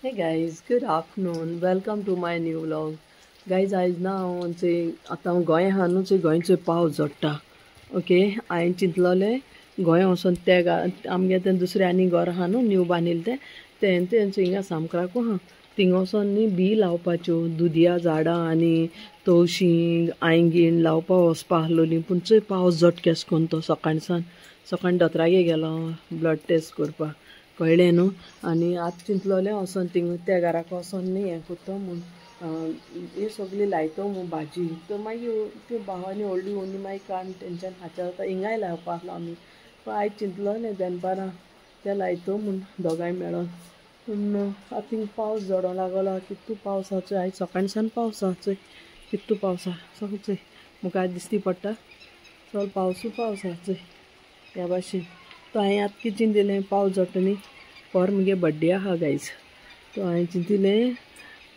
Hey guys, good afternoon. Welcome to my new vlog. Guys, आज ना आतां हांव गोंय आहा न्हू गोंयचो पावस झडटा. ओके, हांवें चिंतलोलें गोंय वचोन ते आमगे तें दुसरें आनी घर आहा न्हू न्यू बांदिल्लें तें हिंगा सामक्राकू आहा थिंग वचोन न्ही बी लावपाच्यो दुदया झाडां आनी तवशीं आयंगीण लावपा वचपा आसलोलीं पूण चोय पावस झट केस कोन्न तो सकाळी दोतोरागे गेलो ब्लड टेस्ट करपाक कळ्ळें न्हू आनी आतां चिंतलोलें वचोन थिंग त्या घराक वचोन न्ही हें कोत्तो म्हूण ही सगळी लायतो म्हूण भाजी तर मागीर त्यो भावानी व्हडली व्हडली मागीर काडून तेंच्यान हाच्या जाता हिंगाय लावपा आसलो आमी पूण आयज चिंतलोलें दनपारां ते लायतो म्हूण दोगांय मेळोन पूण आतां थिंग पावस झडों लागलो कितू पावस आहा चोय आयज सकाळसान पावस आहा चोय कितू पावस आहा सगळें चोय म्हाका आयज दिसती पडटा चल पावस आहा चोय ह्या भाशेन तो हांवें आतां कितें चिंतिल्लें पावस झडटा न्ही पर मुगे बड्डे आहा गायज तो हांवें चिंतिल्लें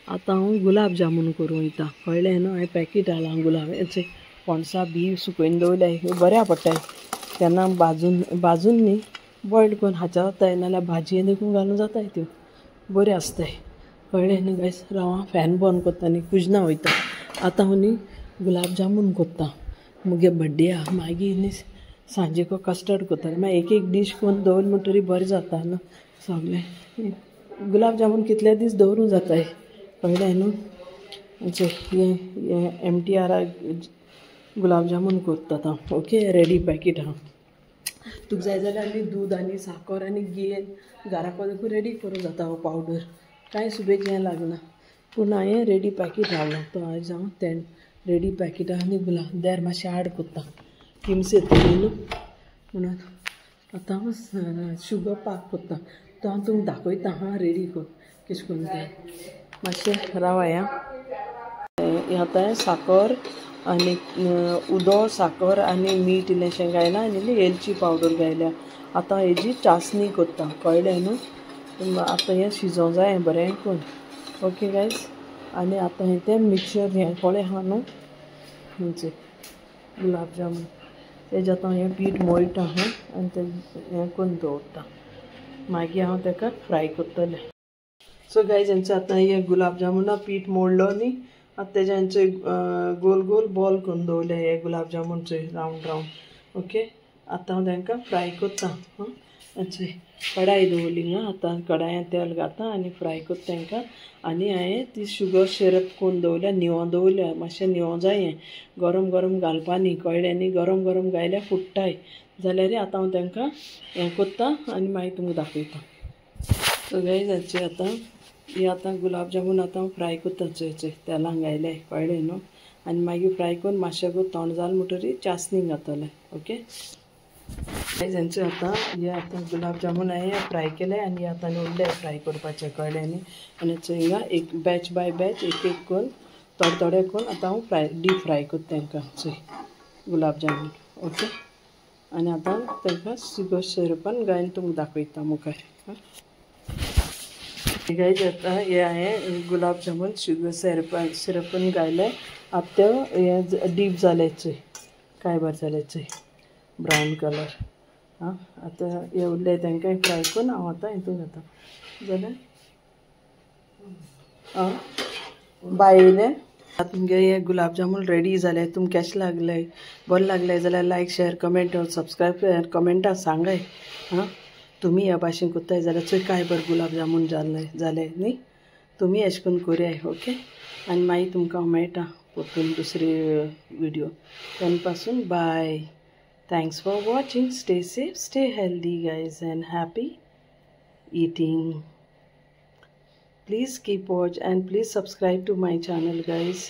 आतां हांव गुलाब जामून करूं वयता कळ्ळें न्हू हांवें पॅकेट हाडलां गुलाबाचें पणसां बी सुकयन दवरल्याय बऱ्या पडटाय तेन्ना भाजून न्ही बॉयल करून हाच्या जाताय नाल्यार भाजयेन देखून घालून जाताय त्यो बऱ्यो आसताय कळ्ळें न्ही गायज राव फॅन बंद कोत्ता न्ही कुजना वयता आतां हांव न्ही गुलाब जामून कोत्ता मुगे बड्डे आहा मागीर न्ही सांजेको कस्टर्ड कोत्ता मागीर एक डीश करून दवरली म्हणटरी बरें जाता न्हू सगळें गुलाब जामून कितले दीस दवरूं जाताय कळ्ळें न्हू हे MTR गुलाब जामून कोत्ता हांव ओके रेडी पॅकेट आहा तुका जाय जाल्यार आनी दूद आनी साकर आनी घेन घराको देखून रेडी करूं जाता हो पावडर कांय सुबेज हें लागना पूण हांवें रेडी पॅकेट हाडलां तो आयज हांव तें रेडी पॅकेटा आनी गुलाब देर मातशें हाड कोत्ता किमस येतली न्हू म्हणून आतां हांव शुगर पाक कोत्ता तो हांव तुमकां दाखयता हां रेडी कर किश कोन्न तें मातशें रावाय हें आतां साकर आनी उदो साकर आनी मीठ इल्लेशें घायलां आनी वेलची पावडर घायल्या आतां हेजी चासणी कोत्ता कळ्ळें न्हू आतां हें शिजोवं जाय हें बरें करून ओके गायज आनी आतां हें तें मिक्सर हें कोळें आहा न्हू हेंचें गुलाब जामून तेजें आतां हें पीठ मळटा हां आनी तें हें करून दवरता मागीर हांव तेका फ्राय कोत्तलें सो गायज हेंचें आतां हें गुलाब जामुना पीठ मोडलो न्ही आतां तेजे हेंचे गोल गोल बॉल करून दवरले हे गुलाब जामुनचे रावंड ओके आतां हांव तेंकां फ्राय कोत्ता हेंचे कडाई दवरली हां आतां कडायांत तेल घालता आनी फ्राय कोत्ता तेंकां आनी हांवें ती शुगर सिरप करून दवरल्या निवो दवरल्या मातशें निवो जाय हें गरम गरम घालपा न्ही कळ्ळें न्ही गरम गरम घायल्यार फुट्टाय जाल्यार आतां हांव तेंकां हें कोत्ता आनी मागीर तुमकां दाखयता सो गायज हेंचे आतां गुलाब जामून आतां फ्राय कोत्ता चोय तेलान घायले कळ्ळें न्हू आनी मागीर फ्राय करून मातशें गो थंड जालें म्हणटरी चासणी घातलें ओके हेंचे आतां गुलाब जामून हांवें फ्राय केले आनी आतां उरले फ्राय करपाचें कळ्ळें न्ही आनी हिंगा एक बॅच बाय बॅच एक करून थोडे करून आतां हांव डीप फ्राय कोत्ता तेंकां चोय गुलाब जामून ओके आनी आतां तेंकां शुगर सिरपान घायन तुमकां दाखयता मुखार गायज आतां हे हांवें गुलाब जामून शुगर सिरपान घायले आतां ते हे डीप जाले चोय काय बरें जाले चोय ब्रावन कलर आतां हे उरले तेंकां फ्राय करून हांव आतां हितून घालता जाल्यार बायले आतां तुमगे हे गुलाब जामून रेडी जाले तुमकां कशें लागले बरें लागले जाल्यार लायक शेअर कमेंट सबस्क्रायब कमेंटां सांगाय तुमी ह्या भाशेन कोत्ताय जाल्यार चोय काय बरें गुलाब जामून जाले न्ही तुमी अशें करून कोराय ओके आनी मागीर तुमकां मेळटा परतून दुसरे व्हिडिओ तेन्ना पासून bye thanks for watching stay safe stay healthy guys and happy eating please keep watch and please subscribe to my channel guys